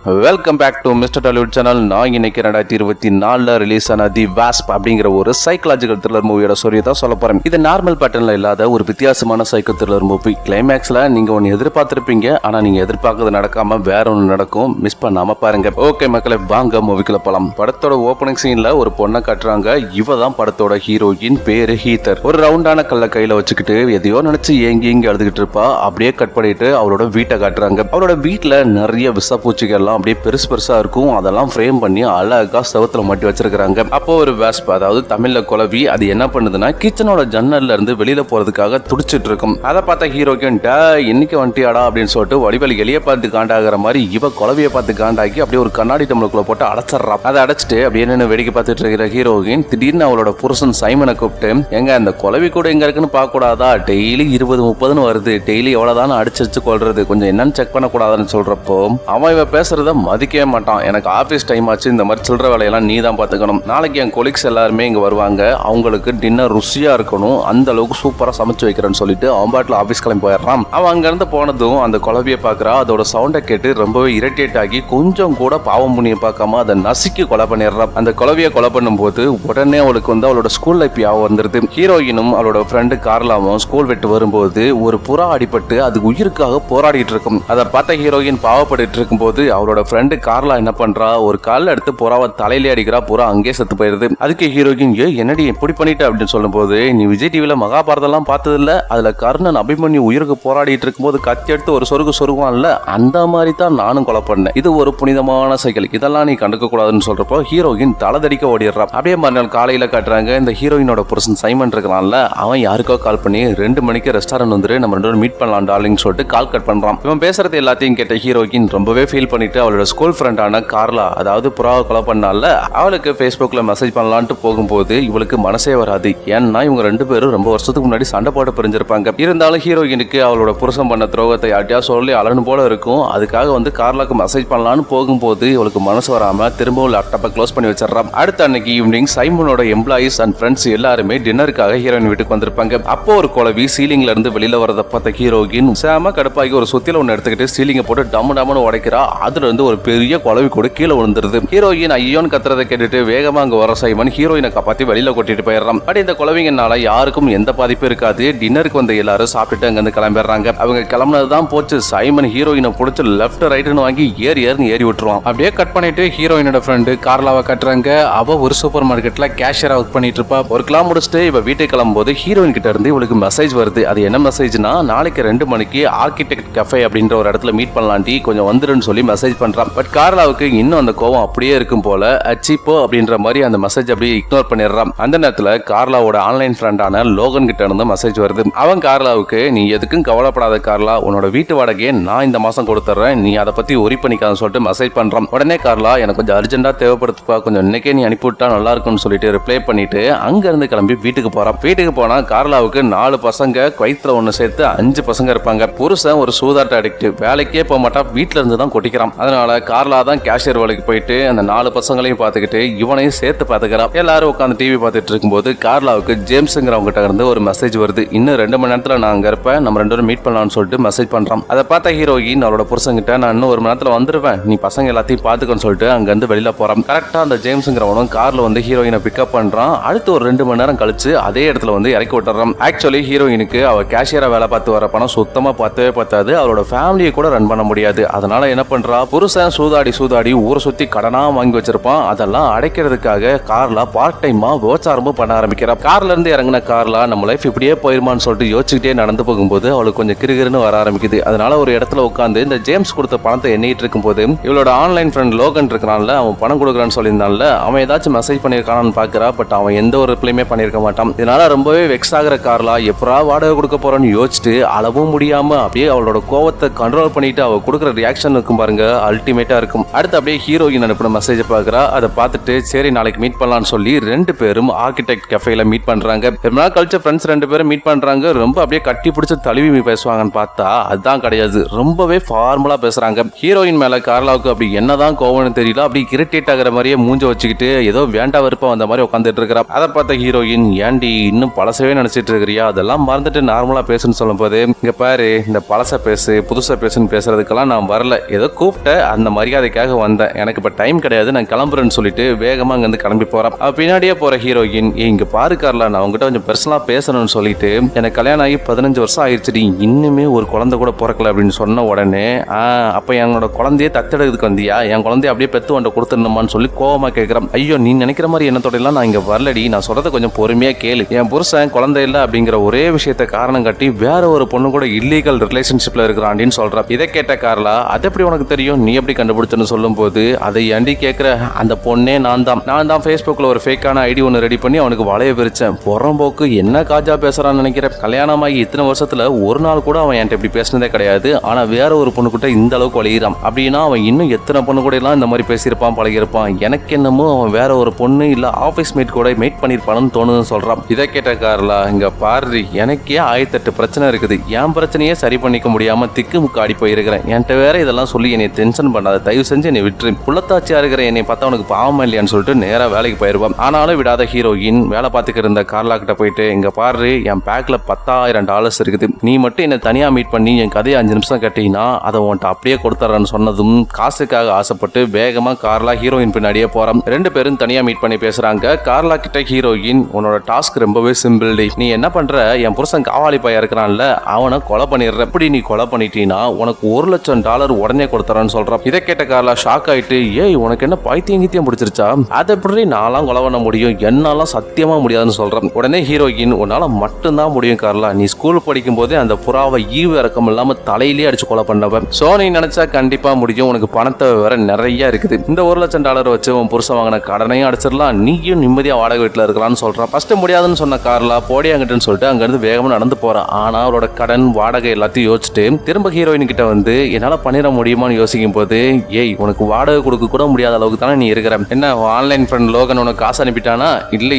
Welcome back to mister Tollywood channel. நான் இன்னைக்கு 2024 release ஆன தி வாஸ்ப் அப்படிங்கிற ஒரு சைக்கலாஜிக்கல் த்ரில்லர் மூவியோட ஸ்டோரியை தான் சொல்ல போறேன். இது நார்மல் பேட்டர்ன்ல இல்லாத ஒரு வித்தியாசமான சைக்கோ த்ரில்லர் மூவி. கிளைமேக்ஸ்ல நீங்க ஒன்னு எதிர்பார்த்திருப்பீங்க, ஆனா நீங்க எதிர்பார்க்கறது நடக்காம வேற ஒன்று நடக்கும். மிஸ் பண்ணாம பாருங்க. ஓகே மக்களை, வாங்க மூவிக்குள்ள போலாம். படத்தோட ஓப்பனிங் சீன்ல ஒரு பொண்ணை காட்டுறாங்க. இவ தான் படத்தோட ஹீரோயின். பேரு ஹீத்தர். ஒரு ரவுண்டான கல்ல கையில வச்சுக்கிட்டு எதையோ நினைச்சு ஏங்கி எழுதுகிட்டு இருப்பா. அப்படியே கட் பண்ணிட்டு அவளோட வீட்டை காட்டுறாங்க. அவளோட வீட்டுல நிறைய விஷப்பூச்சிகள் அப்படியே பெருசு பெருசா இருக்கும். அதெல்லாம் ஃப்ரேம் பண்ணி அழகா செவத்துல மாட்டி வச்சிருக்காங்க. அப்போ ஒரு வாஸ்ப், அதாவது தமிழ்ல குளவி, அது என்ன பண்ணுதுன்னா கிச்சனோட ஜன்னல்ல இருந்து வெளியில போறதுக்காக துடிச்சிட்டு இருக்கும். அதை பார்த்தா ஹீரோக்கு இன்னைக்கு வண்டியாடா அப்படின்னு சொல்லிட்டு வடிவலி எலிய பார்த்து காண்டாகிற மாதிரி இவ குளவியை பார்த்து காண்டாக்கி அப்படியே ஒரு கண்ணாடி டம்ளருக்குள்ள போட்டு அடைச்சிடறா. அதை அடைச்சிட்டு அப்படியே நின்று வேடிக்கை பார்த்துட்டு இருக்கிற ஹீரோயின் திடீர்னு அவளோட புருஷன் சைமனை கூப்பிட்டு, எங்க அந்த குளவி கூட எங்க இருக்குன்னு பார்க்க கூடாதா? டெய்லி 20-30 வருது, டெய்லி எவ்வளவுதான் அடிச்சு கொள்றது, கொஞ்சம் என்னன்னு செக் பண்ண கூடாதுன்னு சொல்றப்போ அவன் இவ பேசுறத மதிக்கவே மாட்டான். எனக்கு ஆபீஸ் டைம் ஆச்சு, இந்த மாதிரி சில்லற வேலையெல்லாம் நீ தான் பாத்துக்கணும். நாளைக்கு என் கொலீக்ஸ் எல்லாருமே இங்க வருவாங்க, அவங்களுக்கு டின்னர் ருசியா இருக்கணும், அந்த அளவுக்கு சூப்பரா சமைச்சு வைக்கிறேன்னு சொல்லிட்டு அவன் பாட்டில் ஆபீஸ் கிளம்பி போயிடுறான். அவன் அங்க இருந்து போனதும் அந்த குழவியை பாக்குறா. அதோட சவுண்டை கேட்டு ரொம்பவே இரிட்டேட் ஆகி கொஞ்சம் கூட பாவம் புண்ணிய பார்க்காம அதை நசுக்கி கொலை பண்ணிடுறான். அந்த குழவியை கொலை பண்ணும் போது உடனே அவளுக்கு அவளோட ஸ்கூல் லைஃப் ஞாபகம் வந்துருது. ஹீரோயினும் அவளோட ஃப்ரெண்டு கார்லாவும் ஸ்கூல் விட்டு வரும்போது ஒரு புறா அடிபட்டு அது உயிருக்காக போராடிட்டு இருக்கும். அதை பார்த்த ஹீரோயின் பாவப்பட்டு இருக்கும் போது அவளோட ஃப்ரெண்டு கார்லா என்ன பண்றா, ஒரு கால் எடுத்து புறாவை தலையிலே அடிக்கிறா. புறா அங்கே செத்து போயிருது. அதுக்கு ஹீரோயின் என்னடி எப்படி பண்ணிட்ட அப்படின்னு சொல்லும் போது, நீ விஜய் டிவில மகாபாரதம் எல்லாம் பார்த்தது இல்ல, அதுல கர்ணன் அபிமன்யு உயிருக்கு போராடிட்டு இருக்கும் போது கத்தி எடுத்து ஒரு சொருகுவான்ல, அந்த மாதிரி தான் நானும் கொலை பண்ணேன். இது ஒரு புனிதமான சைக்கிள், இதெல்லாம் நீ கண்டுக்க கூடாதுன்னு சொல்றப்போ ஹீரோயின் தலதடிக்க ஓடிடுறா. அப்படியே மறுநாள் காலையில காட்டுறாங்க. இந்த ஹீரோயினோட புருஷன் சைமன் இருக்கலாம்ல, அவன் யாருக்கோ கால் பண்ணி 2 மணிக்கு ரெஸ்டாரண்ட் வந்துரு, நம்ம 2 பேரும் மீட் பண்ணலாம் டார்லிங் சொல்லிட்டு கால் கட் பண்றான். இவன் பேசுறது எல்லாத்தையும் கேட்ட ஹீரோயின் ரொம்பவே ஃபீல் பண்ணிட்டு அவளோட ஸ்கூல் ஃப்ரெண்டான கார்லா, அதாவது புறாவை கொலை பண்ணால, அவளுக்கு ஃபேஸ்புக்ல மெசேஜ் பண்ணலான்ட்டு போகும்போது இவளுக்கு மனசே வராது. ஏன்னா இவங்க 2 பேரும் ரொம்ப வருஷத்துக்கு முன்னாடி சண்டை போட்டு பிரிஞ்சிருப்பாங்க. இருந்தாலும் ஹீரோயினுக்கு அவளோட புருஷன் பண்ண துரோகத்தை யார்ட்டியா சொல்லி அலனு போல இருக்கும். அதுக்காக கார்லாக்கு மெசேஜ் பண்ணலான்னு போகும்போது இவளுக்கு மனசு வராம திரும்பவும் லேப்டாப்பை க்ளோஸ் பண்ணி வச்சிடறான். அடுத்த அன்னைக்கு ஈவினிங் சைமனோட எம்ப்ளாயிஸ் அண்ட் ஃப்ரெண்ட்ஸ் எல்லாருமே டின்னருக்காக ஹீரோயின் வீட்டுக்கு வந்திருப்பாங்க. அப்போ ஒரு குழவி சீலிங்ல இருந்து வெளியில வரத பார்த்த ஹீரோயின் சேம கடுப்பாகி ஒரு சுத்தில ஒன்னு எடுத்துக்கிட்டு சீலிங்கை போட்டு டம்னு உடைக்கிறா. அதுல இருந்து ஒரு பெரிய குழவி கூட கீழே விழுந்துருது. ஹீரோயின் ஐயோன்னு கத்துறதை கேட்டுட்டு வேகமா அங்க வர சைமன் ஹீரோயினை காப்பாத்தி வெளியில கொட்டிட்டு போயிடுறான். அப்படி இந்த குழவிங்கனால யாருக்கும் எந்த பாதிப்பும் இருக்காது. டின்னருக்கு வந்த எல்லாரும் சாப்பிட்டுட்டு அங்க இருந்து கிளம்பிடுறாங்க. அவங்க கிளம்பினதுதான் போச்சு. சைமன் ஹீரோயினை பிடிச்சி லெப்ட் ரைட்னு வாங்கி ஏறி விட்டுருவான். அப்படியே கட் பண்ணிட்டு ஹீரோயினோட ஃப்ரெண்டு கார்லாவை கட்டுறாங்க. அவ ஒரு சூப்பர் மார்க்கெட்ல கேஷியரா ஒர்க் பண்ணிட்டு இருப்பா. ஒரு கிளாம் முடிச்சுட்டு இவ வீட்டுக்கு கிளம்பும்போது ஹீரோயின் கிட்ட இருந்து இவளுக்கு மெசேஜ் வருது. அது என்ன மெசேஜ்னா, நாளைக்கு 2 மணிக்கு ஆர்கிடெக்ட் கஃபே அப்படின்ற ஒரு இடத்துல மீட் பண்ணலாண்டி, கொஞ்சம் வந்துருன்னு சொல்லி மெசேஜ் பண்றான். பட் கார்லாவுக்கு இன்னும் அந்த கோவம் அப்படியே இருக்கும் போல. அச்சிப்போ அப்படின்ற மாதிரி அந்த மெசேஜ் அப்படியே இக்னோர் பண்ணிடுறான். அந்த நேரத்துல கார்லாவோட ஆன்லைன் ஃப்ரெண்டான லோகன் கிட்ட இருந்து மெசேஜ் வருது. அவன் கார்லாவுக்கு, நீ எதுக்கும் கவலைப்படாத கார்லா, உன்னோட வீட்டு வாடகையை நான் இந்த மாசம் கொடுத்துறேன், நீ அதை பத்தி ஒரி பண்ணிக்காத சொல்லிட்டு மெசேஜ் பண்றான். உடனே கார்லா, எனக்கு கொஞ்சம் அர்ஜென்டா தேவைப்படுத்துப்பா, கொஞ்சம் இன்னைக்கே நீ அனுப்பிவிட்டா நல்லா இருக்கும்னு சொல்லிட்டு ரிப்ளை பண்ணிட்டு அங்க இருந்து கிளம்பி வீட்டுக்கு போறான். வீட்டுக்கு போனா கார்லாவுக்கு 4 பசங்க, குவைத்ல 1 சேர்த்து 5 பசங்க இருப்பாங்க. புருஷன் ஒரு சூதாட்ட அடிக்ட், வேலைக்கே போக மாட்டா, வீட்டுல இருந்து தான் கொட்டிக்கிறான். அதனால கார்லா தான் கேஷியர் வேலைக்கு போயிட்டு அந்த 4 பசங்களையும் பார்த்துக்கிட்டு இவனையும் சேர்த்து பார்த்துக்கிறான். எல்லாரும் உட்காந்து டிவி பார்த்துட்டு இருக்கும்போது கார்லாவுக்கு ஜேம்ஸ்ங்கிறவங்கிட்ட இருந்து ஒரு மெசேஜ் வருது. இன்னும் 2 மணி நேரத்துல நான் அங்க இருப்பேன், நம்ம 2 பேரும் மீட் பண்ணலாம்னு சொல்லிட்டு மெசேஜ் பண்றான். அதை பார்த்த ஹீரோயின் அவளோட புருஷங்கிட்ட, நான் இன்னும் 1 மணி நேரத்துல வந்துருவேன், நீ பசங்க எல்லாத்தையும் பார்த்துக்கன்னு சொல்லிட்டு அங்க இருந்து வெளியில போறான். கரெக்டா அந்த ஜேம்ஸ்ங்கிறவனும் கார்ல ஹீரோயினை பிக்கப் பண்றான். அடுத்து ஒரு 2 மணி நேரம் கழிச்சு அதே இடத்துல இறக்கி விட்டுறான். ஆக்சுவலி ஹீரோயினுக்கு அவ கேஷியரா வேலை பார்த்து வர பணம் சுத்தமா பத்தவே பத்தாது. அவளோட ஃபேமிலியை கூட ரன் பண்ண முடியாது. அதனால என்ன பண்றா, புருஷன் சூதாடி ஊரை சுத்தி கடனா வாங்கி வச்சிருப்பான். அதெல்லாம் அடைக்கிறதுக்காக கார்லா பார்ட் டைமா விபச்சாரமும் பண்ண ஆரம்பிக்கிறா. கார்ல இருந்து இறங்கின கார்லா நம்ம லைஃப் இப்படியே போயிருமான்னு சொல்லிட்டு யோசிச்சுக்கிட்டே நடந்து போகும்போது அவளுக்கு கொஞ்சம் கிருகிருன்னு வர ஆரம்பிக்குது. அதனால ஒரு இடத்துல உட்காந்து இந்த ஜேம்ஸ் கொடுத்த பணத்தை எண்ணிட்டு இருக்கும் போது இவளோட ஆன்லைன் ஃப்ரெண்ட் லோகன் இருக்கிறான்ல, அவன் பணம் கொடுக்குறான்னு சொல்லியிருந்தான்ல, அவன் ஏதாச்சும் மெசேஜ் பண்ணியிருக்கானு பாக்குறா. பட் அவன் எந்த ஒரு ரிப்ளைமே பண்ணியிருக்க மாட்டான். இதனால ரொம்பவே வெக்ஸ் ஆகிற கார்லா எப்பரா வாடகை கொடுக்க போறான்னு யோசிச்சுட்டு அளவும் முடியாம அப்படியே அவளோட கோவத்தை கண்ட்ரோல் பண்ணிட்டு அவ கொடுக்குற ரியாக்ஷன் இருக்கும் பாருங்க, அல்டிமேட்டா இருக்கும். அடுத்து அப்படியே ஹீரோயின் அனுப்பின மெசேஜ் பாக்குறா. அதை பார்த்துட்டு சரி நாளைக்கு மீட் பண்ணலாம்னு சொல்லி 2 பேரும் ஆர்கிடெக்ட் கஃபேல மீட் பண்றாங்க. ரொம்ப நாள் கழிச்ச ஃப்ரெண்ட்ஸ் 2 பேரும் மீட் பண்றாங்க. ரொம்ப அப்படியே கட்டி பிடிச்ச தழுவி பேசுவாங்கன்னு பார்த்தா அதுதான் கிடையாது. ரொம்பவே ஃபார்மலா பேசுறாங்க. ஹீரோயின் மேல கார்லாவுக்கு அப்படி என்னதான் கோவம்னு தெரியல, அப்படி இரிட்டேட் ஆகிற மாதிரியே மூஞ்ச வச்சுக்கிட்டு ஏதோ வேண்டா வெறுப்பா வந்த மாதிரி உட்காந்துட்டு இருக்கிறா. அதை பார்த்த ஹீரோயின், ஏண்டி இன்னும் பழசவே நினைச்சிட்டு இருக்கிறியா, அதெல்லாம் மறந்துட்டு நார்மலா பேசுன்னு சொல்லும் போது, இங்க பாரு, இந்த பழச பேசு புதுசா பேசுன்னு பேசுறதுக்கெல்லாம் நான் வரல, ஏதோ கூப்பிட்ட அந்த மரியாதைக்காக வந்தேன், எனக்கு இப்ப டைம் கிடையாது, நான் கிளம்புறேன்னு சொல்லிட்டு வேகமா அங்க இருந்து கிளம்பி போறான். பின்னாடியே போற ஹீரோயின், இங்க பாரு கார்லா, நான் உங்ககிட்ட கொஞ்சம் பர்சனலா பேசணும்னு சொல்லிட்டு, எனக்கு கல்யாணம் ஆகி 15 வருஷம் ஆயிடுச்சு, இன்னுமே ஒரு குழந்தை கூட பிறக்கல அப்படின்னு சொன்ன உடனே, அப்ப என்னோட குழந்தைய தத்தெடுக்கிறதுக்கு வந்தியா, என் குழந்தைய அப்படியே பெத்து வண்ட கொடுத்துடணுமான்னு சொல்லி கோவமா கேட்கிறேன். ஐயோ, நீ நினைக்கிற மாதிரி என்னத்தோட எல்லாம் நான் இங்க வரலடி, நான் சொல்றத கொஞ்சம் பொறுமையா கேளு. என் புருஷன் குழந்தை இல்ல அப்படிங்கிற ஒரே விஷயத்த காரணம் காட்டி வேற ஒரு பொண்ணு கூட இல்லீகல் ரிலேஷன்ஷிப்ல இருக்கிறான்னு சொல்ற. இதை கேட்ட கார்லா, அது எப்படி உனக்கு தெரியும், நீ எப்படி கண்டுபிடிச்சன்னு சொல்லும் போது, அதை ஏண்டி கேட்கிற, அந்த பொண்ணே நான் தான் ஃபேஸ்புக்ல ஒரு ஃபேக்கான ஐடி ஒன்று ரெடி பண்ணி அவனுக்கு வளைய விரிச்சேன். புறம்போக்கு என்ன காஜா பேசுறான்னு நினைக்கிறேன். கல்யாணமாகி இத்தனை வருஷத்துல ஒரு நாள் கூட அவன் என்கிட்ட இப்படி பேசினதே கிடையாது. ஆனா வேற ஒரு பொண்ணு கிட்ட இந்த அளவுக்கு வளையிறான் அப்படின்னா அவன் இன்னும் எத்தனை பொண்ணு கூட எல்லாம் இந்த மாதிரி பேசியிருப்பான், பழகிருப்பான். எனக்கு என்னமோ அவன் வேற ஒரு பொண்ணு இல்ல ஆபீஸ் மேட் கூட மீட் பண்ணிருப்பான்னு தோணுன்னு சொல்றான். இதை கேட்ட கார்லா, இங்க பாரு, எனக்கே 1008 பிரச்சனை இருக்குது, என் பிரச்சனையே சரி பண்ணிக்க முடியாம திக்கு முக்கு ஆடி போயிருக்கிறேன். என்கிட்ட வேற இதெல்லாம் சொல்லி என்னை டென்ஷன் பண்ணாத, தயவு செஞ்சு என்னை விட்டுரு. புள்ளத்தாச்சியா இருக்கிற என்னை பார்த்தா அவனுக்கு பாவமா இல்லையான்னு சொல்லிட்டு நேரா வேலைக்கு போயிருவான். ஆனாலும் விடாத ஹீரோயின் வேலை பார்த்துக்க இருந்த கார்லா கிட்ட போயிட்டு, இங்க பாரு, என் பேக்ல $10,000 இருக்குது, நீ மட்டும் என்னை தனியா மீட் பண்ணி என் கதையை 5 நிமிஷம் கேட்டீங்கன்னா அதை உன்ட்ட அப்படியே கொடுத்துறேன்னு சொன்னதும் காசுக்காக ஆசைப்பட்டு வேகமா கார்லா ஹீரோயின் பின்னாடியே போறான். 2 பேரும் தனியா மீட் பண்ணி பேசுறாங்க. கார்லா கிட்ட ஹீரோயின், உன்னோட டாஸ்க் ரொம்பவே சிம்பிள் டி, நீ என்ன பண்ற, என் புருஷன் காவாலி பையா இருக்கிறான்ல, அவனை கொலை பண்ணிடுற. எப்படி நீ கொலை பண்ணிட்டீன்னா உனக்கு $1,00,000 உடனே கொடுத்துறான்னு சொல்றான். இதை கேட்ட கார்லா ஷாக் ஆயிட்டு, ஏய் உனக்கு என்ன பைத்தியம் பிடிச்சிருச்சா, அதை எப்படி நான்லாம் கொலை பண்ண முடியும், என்னாலாம் சத்தியமா முடியாதுன்னு சொல்றான். உடனே ஹீரோயின், உன்னால மட்டும்தான் முடியும் கார்லா, நீ ஸ்கூல் படிக்கும் போதே அந்த புறாவை ஈவு இறக்கம் இல்லாம தலையிலேயே அடிச்சு கொலை பண்ணவன். சோ நீ நினைச்சா கண்டிப்பா முடியும், உனக்கு பணத்தை வேற நிறைய இருக்குது, இந்த $1,00,000 வச்சு உன் புருஷன் வாங்கின கடனையும் அடிச்சிடலாம், நீயும் நிம்மதியா வாடகை வீட்டுல இருக்கலாம்னு சொல்றான். ஃபர்ஸ்ட் முடியாதுன்னு சொன்ன கார்லா போடி அங்கிட்டுன்னு சொல்லிட்டு அங்கிருந்து வேகமா நடந்து போறான். ஆனா அவரோட கடன் வாடகை எல்லாத்தையும் யோசிச்சுட்டு திரும்ப ஹீரோயின் கிட்ட வந்து, என்னால பண்ணிட முடியுமான்னு யோசிக்கும் போது, ஏய் உனக்கு வாடகை கொடுக்க கூட முடியாத அளவுக்கு தானே நீ இருக்கிற, என்ன ஆன்லைன் ஃப்ரெண்ட் லோகன் உனக்கு காசு அனுப்பிட்டானா,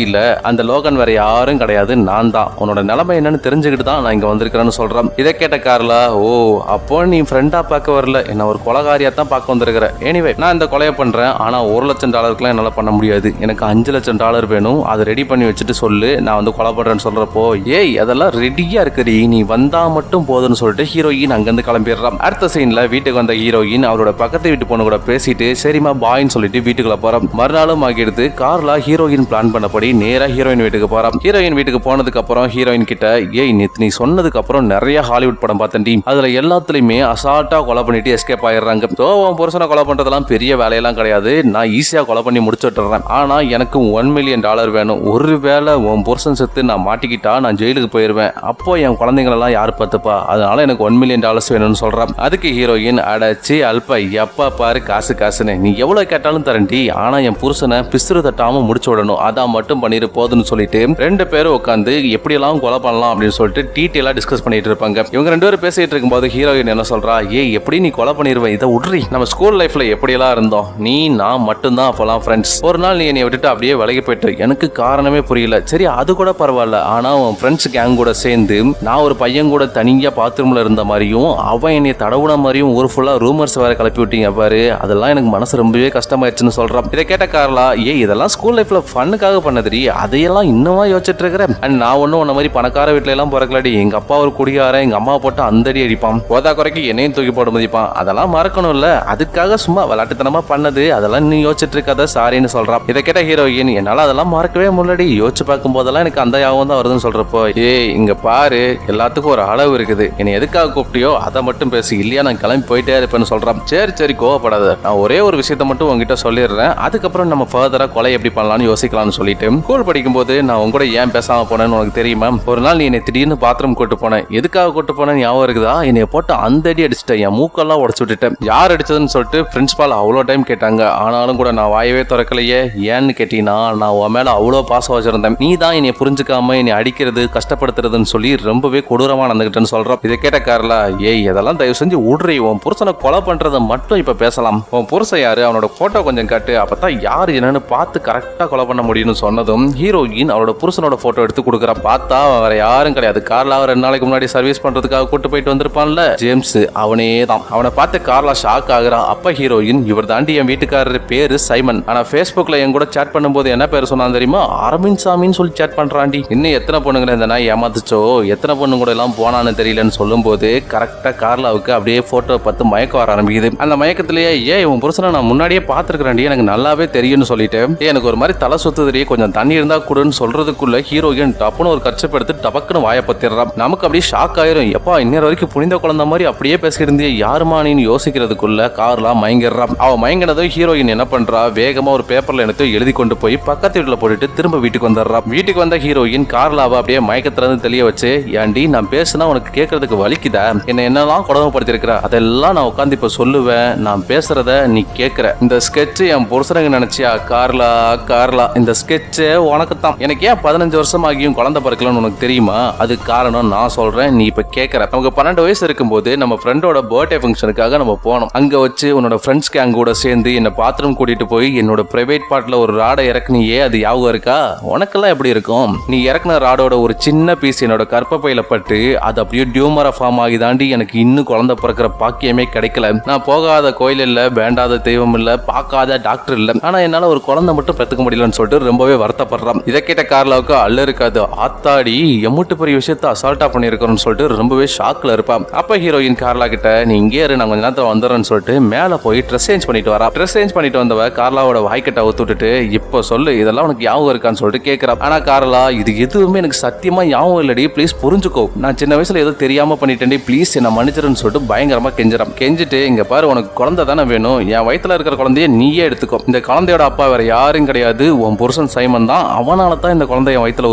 இல்ல அந்த லோகன் வேற யாரும் கிடையாது, நான் தான், உன்னோட நிலைமை என்னன்னு தெரிஞ்சுக்கிட்டு தான் நான் இங்க வந்திருக்கிறேன்னு சொல்றான். இதை கேட்ட கார்லா, ஓ அப்போ நீ ஃப்ரெண்டா பார்க்க வரல, என்ன ஒரு கொலைகாரியா தான் பார்க்க வந்திருக்கிற. எனிவே நான் இந்த கொலையை பண்றேன், ஆனா $1,00,000 என்னால பண்ண முடியாது, எனக்கு $5,00,000 வேணும், அதை ரெடி பண்ணி வச்சுட்டு சொல்லு, நான் வந்து கொலை பண்றேன்னு சொல்றப்போ, ஏய் அதெல்லாம் ரெடியா இருக்குடி, நீ வந்தா மட்டும் போதுன்னு சொல்லிட்டு ஹீரோயின் அங்கிருந்து கிளம்பிடுறான். அடுத்த சீன்ல வீட்டுக்கு வந்த ஹீரோயின் அவரோட பக்கத்து வீட்டு பொண்ணு கூட பேசிட்டு சரிமா பாய்ன்னு சொல்லிட்டு வீட்டுக்குள்ள போறான். மறுநாளும் ஆகிடுது. கார்லா ஹீரோயின் பிளான் பண்ணபடி நேரா ஹீரோயின் வீட்டுக்கு போறான். ஹீரோயின் வீட்டுக்கு போனதுக்கு அப்புறம் ஹீரோயின் கிட்ட, ஏய் நேத்து நீ சொன்னதுக்கு அப்புறம் நிறைய ஹாலிவுட் படம் பார்த்தேன்டி, அதுல எல்லாத்துலயுமே அசால்ட்டா கொலை பண்ணிட்டு எஸ்கேப் ஆயிடுறாங்க. சோ உன் புருஷனை கொலை பண்றதெல்லாம் பெரிய வேலையெல்லாம் கிடையாது, நான் ஈஸியா கொலை பண்ணி முடிச்சுட்டுறேன், ஆனா எனக்கு $1 மில்லியன் வேணும், ஒருவேளை உன் புருஷன் செத்து நான் மாட்டிக்கிட்டா நான் ஜெயிலுக்கு போயிருவேன், அப்போ என் குழந்தைங்களெல்லாம் யாரு பார்த்துப்பா, அதனால எனக்கு $1 மில்லியன் வேணும்னு சொல்றான். அதுக்கு ஹீரோயின், அடச்சி அல்பா, எப்பா பாரு காசுன்னு, நீ எவ்வளவு கேட்டாலும் தரண்டி, ஆனா என் புருஷனை பிசுறு தட்டாம முடிச்சு விடணும், அதான் மட்டும் பண்ணிரு போதுன்னு சொல்லிட்டு 2 பேரும் உட்காந்து எப்படியெல்லாம் கொலை பண்ணலாம் அப்படின்னு சொல்லிட்டு டீட்டெயிலா டிஸ்கஸ் பண்ணிட்டு இருப்பாங்க. இவங்க 2 பேரும் பேசிட்டு இருக்கும்போது ஹீரோயின் என்ன சொல்றா, ஏய் எப்படி நீ கொலை பண்ணிருவேன், இதை உட்ரி, நம்ம ஸ்கூல் லைஃப்ல எப்படியெல்லாம் இருந்தோம், நீ நான் மட்டும்தான் அப்பெல்லாம் ஃப்ரெண்ட்ஸ், ஒரு நாள் நீ என்னை விட்டுட்டு அப்படியே விலகி போயிட்டு, எனக்கு காரணமே புரியல, சரி அது கூட பரவாயில்ல, ஆனா உன் ஃப்ரெண்ட்ஸ் கேங் கூட சேர்ந்து நான் ஒரு பையன் கூட தனியா பாத்ரூம்ல இருந்த மாதிரியும் அவன் என்னை தடவுன மாதிரியும் ஊர் ஃபுல்லா ரூமர்ஸ் வேற கிளப்பி விட்டீங்க பாரு, அதெல்லாம் எனக்கு மனசு ரொம்பவே கஷ்டமாயிடுச்சுன்னு சொல்றான். இதை கேட்ட கார்லா, ஏய் இதெல்லாம் ஸ்கூல் லைஃப்ல ஃபன்னுக்காக பண்ணதுரி, அதையெல்லாம் இன்னுமா யோசிச்சுட்டு இருக்கிறேன், அண்ட் நான் ஒன்னும் உன்ன மாதிரி பணக்கார வீட்டுல எல்லாம் பிறக்கலாடி, எங்க அப்பா ஒரு குடிகாரன், எங்க அம்மா போட்டு அந்தடி அடிப்பான், போதா குறைக்கு என்னையும் தூக்கி போட மதிப்பான், அதெல்லாம் மறக்கணும் இல்ல, அதுக்காக சும்மா விளையாட்டுத்தனமா பண்ணது, அதெல்லாம் நீ யோசிச்சுட்டு இருக்காத சாரின்னு சொல்றான். இதை கேட்ட ஹீரோயின், என்னால அதெல்லாம் மறக்கவே முன்னாடி யோசிச்சு பார்க்கும் போதெல்லாம் எனக்கு அந்த யாவும் தான் வருதுன்னு சொல்றப்போ, ஏய் இங்க பாரு எல்லாத்துக்கும் ஒரு அளவு இருக்குது, என்னை எதுக்காக கூப்பிட்டியோ அதை மட்டும் பேசி, இல்லையா நான் கிளம்பி போயிட்டே இருப்பேன்னு சொல்றான். சரி கோவப்படாத, நான் ஒரே ஒரு விஷயத்த மட்டும் உங்ககிட்ட சொல்லிடுறேன், அதுக்கப்புறம் நம்ம ஃபர்தரா கொலை எப்படி பண்ணலாம்னு யோசிக்கலாம்னு சொல்லிட்டு, ஸ்கூல் படிக்கும் போது நான் உங்க கூட ஏன் பேசாம போனேன்னு உனக்கு தெரியுமா, ஒரு நாள் நீ என்னை திடீர்னு பாத்ரூம் கூட்டு போனேன், எதுக்காக கூட்டு போனேன் ஞாபகம் இருக்குதா, என்னை போட்டு அந்த அடி அடிச்சுட்டேன், என் மூக்கெல்லாம் உடச்சு விட்டுட்டேன், யார் அடிச்சதுன்னு சொல்லிட்டு பிரின்சிபால் அவ்வளோ டைம் கேட்டாங்க, ஆனாலும் கூட நான் வாயவே திறக்கலையே, ஏன்னு கேட்டீங்கன்னா நான் உன் மேல அவ்வளோ பாசம் வச்சிருந்தேன், நீ தான் என்னை புரிஞ்சுக்காம என்னை அடிக்கிறது கஷ்டப்படுத்துறதுன்னு சொல்லி ரொம்பவே கொடூரமா நடந்துகிட்டேன்னு சொல்றோம். இதை கேட்ட கார்லா, ஏய் இதெல்லாம் தயவு செஞ்சு விடுறி, உன் புருஷனை கொலை பண்றதை மட்டும் இப்ப பேசலாம், உன் புருஷன் யாரு, அவனோட போட்டோ கொஞ்சம் காட்டு, அப்பதான் யாரு என்னன்னு பார்த்து கரெக்டா கொலை பண்ண முடியும்னு சொன்னதும் ஹீரோயின் அவரோட புருஷனோட போட்டோ எடுத்து கொடுக்குறா. பார்த்தா வேற யாரும் கிடையாது, கார்லா 2 நாளைக்கு முன்னாடி சர்வீஸ் பண்றதுக்காக கூட்டு போயிட்டு வந்திருப்பான்ல ஜேம்ஸ், அவனே தான். அவனை பார்த்து கார்லா ஷாக் ஆகுறா. அப்ப ஹீரோயின், இவர் தாண்டி என் வீட்டுக்காரர் பேரு சைமன், ஆனா Facebookல என் கூட சேட் பண்ணும்போது என்ன பேர் சொன்னான் தெரியுமா, அரவிந்த் சாமின்னு சொல்லி சேட் பண்றாண்டி, இன்னும் எத்தனை பொண்ணுங்களை இந்த நாய் ஏமாத்துச்சோ, எத்தனை பொண்ணு கூட எல்லாம் போனான்னு தெரியலன்னு சொல்லும் போது கரெக்டா கார்லாவுக்கு அப்படியே போட்டோ பார்த்து மயக்கம் வர ஆரம்பிக்குது. ஆரம்பிக்குது. அந்த மயக்கத்திலேயே உன் புருஷனை நான் முன்னாடியே பாத்துருக்கேன், எனக்கு நல்லாவே தெரியும்னு சொல்லிட்டு எனக்கு ஒரு மாதிரி தலை சுத்துதுடி, கொஞ்சம் தண்ணி இருந்தா கூடன்னு சொல்றதுக்குள்ள ஹீரோயின் டப்புன்னு ஒரு கர்ச்சப் எடுத்து டபக்குன்னு வாயை பத்திடுறான். நமக்கு அப்படியே ஷாக் ஆயிரும். எப்பா இன்னொரு வரைக்கும் புனித குழந்தை மாதிரி அப்படியே பேசியிருந்தே யாருமா நீன்னு யோசிக்கிறதுக்குள்ள கார்லாம் மயங்கிடுறான். அவ மயங்கினதும் ஹீரோயின் என்ன பண்றா, வேகமா ஒரு பேப்பர்ல எடுத்து எழுதி கொண்டு போய் பக்கத்து வீட்டுல போட்டுட்டு திரும்ப வீட்டுக்கு வந்துடுறான். வீட்டுக்கு வந்த ஹீரோயின் கார்லாவை அப்படியே மயக்கத்துல இருந்து தெளிய வச்சு, ஏண்டி நான் பேசுனா உனக்கு கேட்கறதுக்கு வலிக்குதா, என்னெல்லாம் கொடுமைப்படுத்திருக்கிற அதெல்லாம் நான் உட்காந்து இப்ப சொல்லுவேன், நான் பேசுறத நீ கேட்கிற. இந்த ஸ்கெட்ச் என் புருஷனுக்கு நினைச்சியா கார்லா, இந்த ஸ்கெட்ச் உனக்கு தான். எனக்கு ஏன் 15 வருஷம் ஆகியும் குழந்தை பிறக்கலன்னு உனக்கு தெரியுமா? அது காரணம் நான் சொல்றேன், நீ இப்ப கேட்கற. நமக்கு 12 வயசு இருக்கும்போது நம்ம ஃப்ரெண்டோட பர்த்டே ஃபங்க்ஷனுக்காக நம்ம போனோம். அங்க வச்சு உன்னோட ஃப்ரெண்ட்ஸ் கேங் கூட சேர்ந்து என்ன பாத்ரூம் கூட்டிட்டு போய் என்னோட பிரைவேட் பார்ட்ல ஒரு ராடை இறக்குனியே, அது ஞாபகம் இருக்கா? உனக்கெல்லாம் எப்படி இருக்கும்? நீ இறக்குன ராடோட ஒரு சின்ன பீஸ் என்னோட கற்பப்பையில பட்டு அது அப்படியே டியூமரா ஃபார்ம் ஆகி தாண்டி எனக்கு இன்னும் குழந்தை பிறக்கிற பாக்கியமே கிடைக்கல. நான் போகாத கோயில் இல்ல, வேண்டாத தெய்வம் இல்ல, பார்க்காத டாக்டர் இல்ல, ஆனா என்னால ஒரு குழந்தை மட்டும் பெற்றுக்க முடியலன்னு சொல்லிட்டு ரொம்பவே வருத்தப்படுறான். இதை கேட்ட கார்லாவுக்கு அல்ல இருக்காது. ஆத்தாடி எம்முட்டு பெரிய விஷயத்த அசால்ட்டா பண்ணிருக்கோம்னு சொல்லிட்டு ரொம்பவே ஷாக்ல இருப்பான். அப்ப ஹீரோயின் கார்லா கிட்ட நீ இங்கே இரு, நான் கொஞ்ச நேரத்துல வந்துடுறேன்னு சொல்லிட்டு மேல போய் ட்ரெஸ் சேஞ்ச் பண்ணிட்டு வரா. ட்ரெஸ் சேஞ்ச் பண்ணிட்டு வந்தவ கார்லாவோட வாய்க்கட்டை அவுத்து விட்டுட்டு இப்ப சொல்லு, இதெல்லாம் உனக்கு ஞாபகம் இருக்கான்னு சொல்லிட்டு கேட்கிறா. ஆனா கார்லா இது எதுவுமே எனக்கு சத்தியமா ஞாபகம் இல்லடி, ப்ளீஸ் புரிஞ்சுக்கோ, நான் சின்ன வயசுல ஏதோ தெரியாம பண்ணிட்டேன், ப்ளீஸ் என்ன மன்னிச்சிருன்னு சொல்லிட்டு பயங்கரமா கெஞ்சிறான். கெஞ்சிட்டு இங்க பாரு, உனக்கு குழந்தை தானே வேணும், என் வயித்துல இருக்கிற குழந்தைய நீயே எடுத்துக்கோ. இந்த குழந்தையோட அப்பா வேற யாரும் கிடையாது, உன் புருஷன் சைமன் தான், அவனால தான் இந்த குழந்தை என் வயித்துல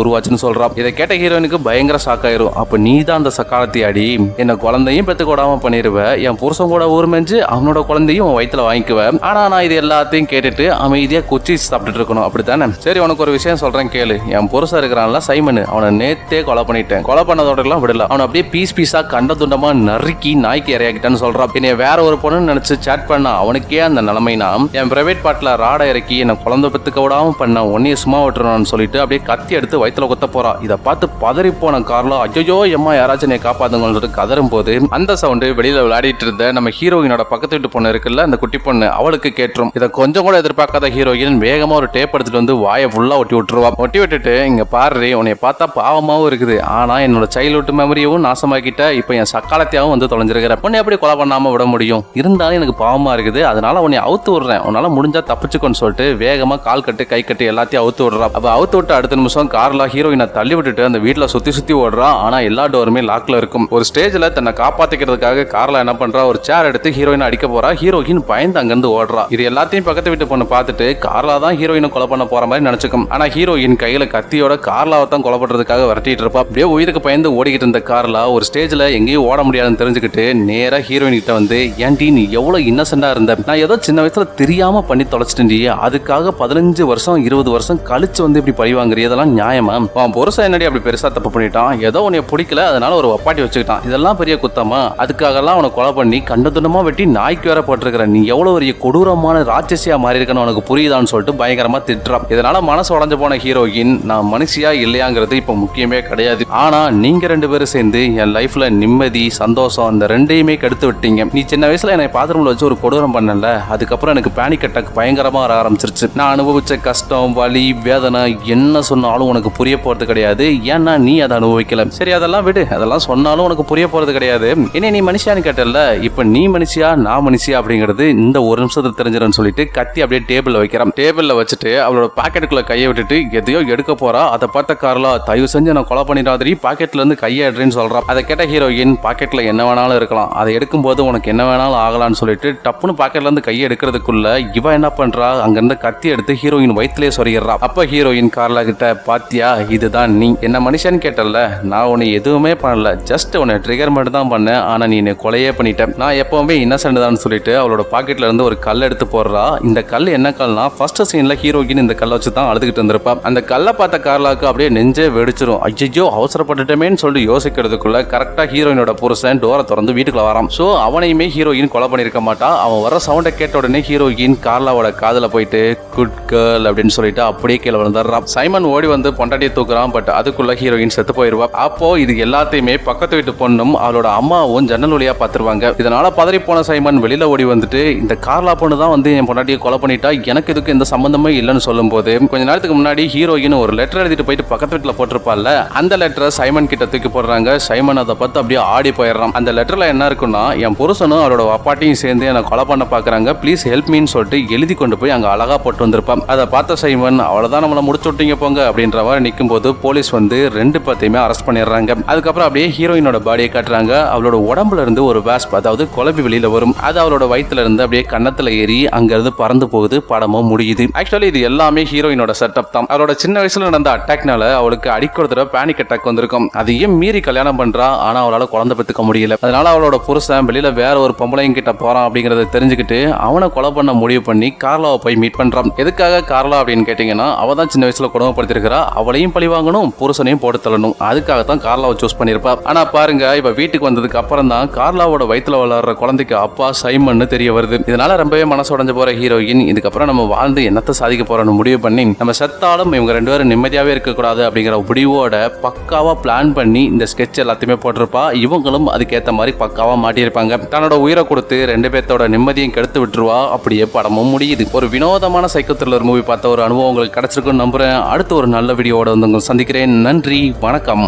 உருவாச்சுன்னு சொல்றான். இதை கேட்ட ஹீரோயினுக்கு பயங்கர ஷாக் ஆயிரும். அப்ப நீ தான் அந்த சக்காலத்தி அடி, என்ன குழந்தையும் பெத்துக்கூடாம பண்ணிருவ, என் புருஷன் கூட ஊர்மெஞ்சு அவனோட குழந்தையும் உன் வயித்துல வாங்கிக்குவேன். ஆனா நான் இது எல்லாத்தையும் கேட்டுட்டு அமைதியா குச்சி சாப்பிட்டுட்டு இருக்கணும், அப்படித்தானே? சரி உனக்கு ஒரு விஷயம் சொல்றேன் கேளு. என் புருஷன் இருக்கிறான்ல சைமன், அவனை நேத்தே கொலை பண்ணிட்டேன். கொலை பண்ணதோட எல்லாம் விடல, அவனை அப்படியே பீஸ் பீஸா கண்ட துண்டமா நறுக்கி நாய்க்கு இறையாக்கிட்டான்னு சொல்றான். என்னைய வேற ஒரு பொண்ணு நினைச்சு சாட் பண்ணா அவனுக்கே அந்த நிலைமைனா, என் பிரைவேட் பார்ட்ல ராடை இறக்கி என்ன குழந்தை பெத்துக்க விடாம பண்ண உன்னைய சும்மா விட்டுறணும்னு சொல்லிட்டு அப்படியே கத்தி எடுத்து வயித்துல கொத்த போறா. இதை பார்த்து பதறி போன கார்லா ஐயோ எம்மா யாராச்சும் நீ காப்பாத்துங்கன்னு சொல்லிட்டு கதரும் போது அந்த சவுண்டு வெளியில விளையாடிட்டு இருந்த நம்ம ஹீரோயினோட பக்கத்து வீட்டு பொண்ணு இருக்குல்ல, அந்த குட்டி பொண்ணு, அவளுக்கு கேட்டுரும். இதை கொஞ்சம் கூட எதிர்பார்க்காத ஹீரோயின் வேகமா ஒரு டேப் எடுத்துட்டு வந்து வாயை ஃபுல்லா ஒட்டி விட்டுருவா. ஒட்டி விட்டுட்டு இங்க பாரு, உன்னை பார்த்தா பாவமாவும் இருக்குது, ஆனா என்னோட சைல்ட்ஹுட் மெமரியவும் நாசமாக்கிட்ட, இப்ப என் சக்காலத்தையாவும் வந்து தொலைஞ்சிருக்கிற, உன்னை எப்படி கொலை பண்ணாம விட முடியும்? இருந்தாலும் எனக்கு பாவமா இருக்குது, அதனால உன்னை அவுத்து விடுறேன், உன்னால முடிஞ்சா தப்பிச்சுக்கோன்னு சொல்லிட்டு வேகமா கால் கட்டு கை கட்டு எல்லாத்தையும் அவுத்து விடுறா. அப்ப அவுத்து விட்டு அடுத்த நிமிஷம் கார்லா ஹீரோயினை தள்ளி விட்டுட்டு அந்த வீட்டுல சுத்தி சுத்தி ஓடுறா. ஆனா எல்லா டோருமே லாக்ல இருக்கும். ஒரு ஸ்டேஜ்ல தன்னை காப்பாத்திக்கிறதுக்காக கார்லா என்ன பண்றா, ஒரு சேர் எடுத்து ஹீரோயினை அடிக்க போறா. ஹீரோயின் பயந்து அங்கிருந்து ஓடுறா. இது எல்லாத்தையும் பக்கத்து வீட்டு பொண்ணு பார்த்துட்டு கார்லா தான் ஹீரோயினை கொலை பண்ண போற மாதிரி நினைச்சுக்கும். ஆனா ஹீரோயின் கையில கத்தியோட கார்லாவை தான் கொலை பண்றதுக்காக விரட்டிட்டு இருப்பா. அப்படியே உயிருக்கு பயந்து ஓடிக்கிட்டு இருந்த கார்லா ஒரு ஸ்டேஜ்ல எங்கேயும் ஓட முடியாதுன்னு தெரிஞ்சுக்கிட்டு நேரா ஹீரோயின் கிட்ட வந்து, ஏன்டி நீ எவ்வளவு இன்னசென்டா இருந்த, நான் ஏதோ சின்ன வயசுல தெரியாம பண்ணி தொலைச்சிட்டேன், அதுக்காக 15 வருஷம் 20 வருஷம் கழிச்சு வந்து இப்படி பழி வாங்குறீ, இதெல்லாம் நியாயமா? உன் புருஷன் என்னடி அப்படி பெருசா தப்பு பண்ணிட்டான், ஏதோ உன்னை பிடிக்கல அதனால ஒரு வப்பாட்டி வச்சுக்கிட்டான், இதெல்லாம் பெரிய குத்தமா? அதுக்காகலாம் உனக்கு கொலை பண்ணி கண்டதுண்டமா வெட்டி நாய்க்கு வேற போட்டிருக்கிற, நீ எவ்வளவு பெரிய கொடூரமான ராட்சசியா மாறி இருக்கன்னு உனக்கு புரியுதான்னு சொல்லிட்டு பயங்கரமா திட்டுறான். இதனால மனசு உடஞ்சு போன ஹீரோயின், நான் மனுஷியா இல்லையாங்கிறது இப்ப முக்கியமே கிடையாது, ஆனா நீங்க 2 பேரும் சேர்ந்து என் லைஃப்ல நிம்மதி சந்தோஷம் இந்த ரெண்டையுமே கெடுத்து விட்டீங்க. நீ சின்ன வயசுல என்னை பாத்ரூம்ல வச்சு ஒரு கொடூரம் பண்ணல, அதுக்கப்புறம் எனக்கு பேனிக் அட்டாக் பயங்கரமா வர ஆரம்பிச்சிருச்சு. நான் அனுபவிச்ச கஷ்டம் வலி வேதனை என்ன சொன்னாலும் உனக்கு புரிய போறது கிடையாது, ஏன்னா நீ அதை அனுபவிக்கல. சரி அதெல்லாம் விடு, அதெல்லாம் சொன்னாலும் உனக்கு புரிய போறது கிடையாது. என்ன நீ மனுஷியான்னு கேட்டல, இப்ப நீ மனுஷியா நான் மனுஷியா அப்படிங்கிறது இந்த ஒரு நிமிஷத்துல தெரிஞ்சிடும் சொல்லிட்டு கத்தி அப்படியே டேபிள்ல வைக்கிறான். டேபிள்ல வச்சுட்டு அவளோட பாக்கெட்டுக்குள்ள கையை விட்டுட்டு எதையோ எடுக்க போறா. அதை பார்த்த கார்லா, தயவு செஞ்சு நான் கொலை பண்ணிடாதீ, பாக்கெட்ல இருந்து கையை எடுறேன்னு சொல்றான். அதை கேட்ட ஹீரோயின், பாக்கெட்ல என்ன வேணாலும் இருக்கலாம், அதை எடுக்கும் போது உனக்கு என்ன வேணாலும் ஆகலான்னு சொல்லிட்டு டப்புன்னு பாக்கெட்ல இருந்து கையை எடுக்கிறதுக்குள்ள இவ என்ன பண்றா, அங்க இருந்து கத்தி எடுத்து ஹீரோயின் வயிற்றுலேயே சொருகிறா. அப்ப ஹீரோயின் கார்லா கிட்ட, பாத்தியா இதுதான் நீ என்ன மனுஷன் கேட்டல, நான் உன்னை எதுவுமே பண்ணல, ஜஸ்ட் உன்னை ட்ரிகர் மட்டும் தான் பண்ணேன், ஆனா நீ என்னை கொலையே பண்ணிட்டேன், நான் எப்பவுமே இன்னசென்ட் தான் சொல்லிட்டு அவளோட பாக்கெட்ல இருந்து ஒரு கல் எடுத்து போடுறா. இந்த கல் என்ன கல்னா, ஃபர்ஸ்ட் சீன்ல ஹீரோயின் இந்த கல்லை வச்சு தான் அழுதுகிட்டு இருந்திருப்பா. அந்த கல்லை பார்த்த கார்லாக்கு அப்படியே நெஞ்சே வெடிச்சிரும். ஐயோ அவசரப்பட்டுட்டமேன்னு சொல்லிட்டு யோசிக்கிறதுக்குள்ள கரெக்டா ஹீரோயினோட புருஷன் டோரை திறந்து வீட்டுக்குள்ள வரான். சோ அவனையுமே ஹீரோயின் கொலை பண்ணிருக்க மாட்டா. அவன் வர சவுண்டை கேட்ட உடனே ஹீரோயின் கார்லாவோட காதுல போயிட்டு குட் கேர்ள் அப்படின்னு சொல்லிட்டு அப்படியே கீழே விழுந்துடுறான். சைமன் ஓடி வந்து பொண்டாட்டியை தூக்குறான். பட் அதுக்குள்ள ஹீரோயின் செத்து போயிருவா. அப்போ இது எல்லாத்தையுமே பக்கத்து வீட்டு பொண்ணும் அவளோட அம்மாவும் ஜன்னல் வழியா பாத்துருவாங்க. இதனால பதறி போன சைமன் வெளியில ஓடி வந்துட்டு, இந்த கார்லா பொண்ணு தான் வந்து என் பொண்டாட்டியை கொலை பண்ணிட்டா, எனக்கு இதுக்கு எந்த சம்பந்தமே இல்லைன்னு சொல்லும் போது, கொஞ்ச நேரத்துக்கு முன்னாடி ஹீரோயின் ஒரு லெட்டர் எழுதிட்டு போயிட்டு பக்கத்து வீட்டுல போட்டிருப்பால, அந்த லெட்டரை சைமன் கிட்ட தூக்கி போடுறாங்க. சைமன் அதை பார்த்து அப்படியே ஆடி போயிடுறான். அந்த லெட்டர்ல என்ன இருக்குன்னா, என் புருஷனும் அவரோட பாட்டியும் சேர்ந்து என்னை கொலை பண்ண பாக்குறாங்க, ப்ளீஸ் ஹெல்ப் மீன்னு சொல்லிட்டு எழுதி கொண்டு போய் அங்க அழகா போட்டு வந்திருப்பான். அதை பார்த்த சைமன் அவ்வளவுதான் நம்மள முடிச்சு விட்டீங்க போங்க அப்படின்ற மாதிரி நிற்கும் போது போலீஸ் வந்து ரெண்டு பேத்தையுமே அரெஸ்ட் பண்ணிடுறாங்க. அதுக்கப்புறம் அப்படியே ஹீரோயினோட பாடியை காட்டுறாங்க. அவளோட உடம்புல இருந்து ஒரு வாஸ்ப், அதாவது குழம்பி வெளியில வரும். அது அவளோட வயிற்றுல இருந்து அப்படியே கன்னத்துல ஏறி அங்க இருந்து பறந்து போகுது. படமும் முடியுது. ஆக்சுவலி இது எல்லாமே ஹீரோயினோட செட்டப் தான். அவளோட சின்ன வயசுல நடந்த அட்டாக்னால அவளுக்கு அடிக்கொரு தடவை பேனிக் அட்டாக் வந்திருக்கும். அதையும் மீறி கல்யாணம் பண்றா. ஆனா அவளால குழந்தை பெற்றுக்க முடியல. அதனால அவளோட புருஷன் வெளியில வேற ஒரு பொம்பளைங்க கிட்ட போறான் அப்படிங்கறத தெரிஞ்சுக்கிட்டு அவனை கொலை பண்ண முடிவு பண்ணி கார்லாவை போய் மீட் பண்றான். எதுக்காக கார்லா அப்படின்னு கேட்டீங்கன்னா, அவ தான் சின்ன வயசுல கொடுமைப்படுத்திருக்கிறா. அவளையும் பழி வாங்கணும், புருஷனையும் போட்டு தள்ளணும். அதுக்காக தான் கார்லாவை சூஸ் பண்ணிருப்பா. ஆனா பாருங்க, இப்ப வீட்டுக்கு வந்ததுக்கு அப்புறம் தான் கார்லாவோட வயித்துல வளர்ற குழந்தைக்கு அப்பா சைமன் தெரிய வருது. இதனால ரொம்பவே மனசு உடைஞ்சு போற ஹீரோயின் இதுக்கப்புறம் நம்ம வாழ்ந்து என்னத்தை சாதிக்க போறோம்னு முடிவு பண்ணி, நம்ம செத்தாலும் இவங்க ரெண்டு பேரும் நிம்மதியாவே இருக்கக்கூடாது அப்படிங்கிற முடிவோட பக்காவா பிளான் பண்ணி இந்த ஸ்கெட்ச் எல்லாத்தையுமே போட்டிருப்பா. இவங்களும் அதுக்கேற்ற மாதிரி பக்காவா மாட்டியிருப்பாங்க. தன்னோட உயிரை கொடுத்து ரெண்டு பேர்த்தோட நிம்மதியும் கெடுத்து விட்டுருவா. அப்படியே படமும் முடியுது. ஒரு வினோதமான சைக்கோ த்ரில்லர் மூவி பார்த்த ஒரு அனுபவம் உங்களுக்கு கிடைச்சிருக்குன்னு நம்புறேன். அடுத்து ஒரு நல்ல வீடியோவோட வந்து உங்களை சந்திக்கிறேன். நன்றி, வணக்கம்.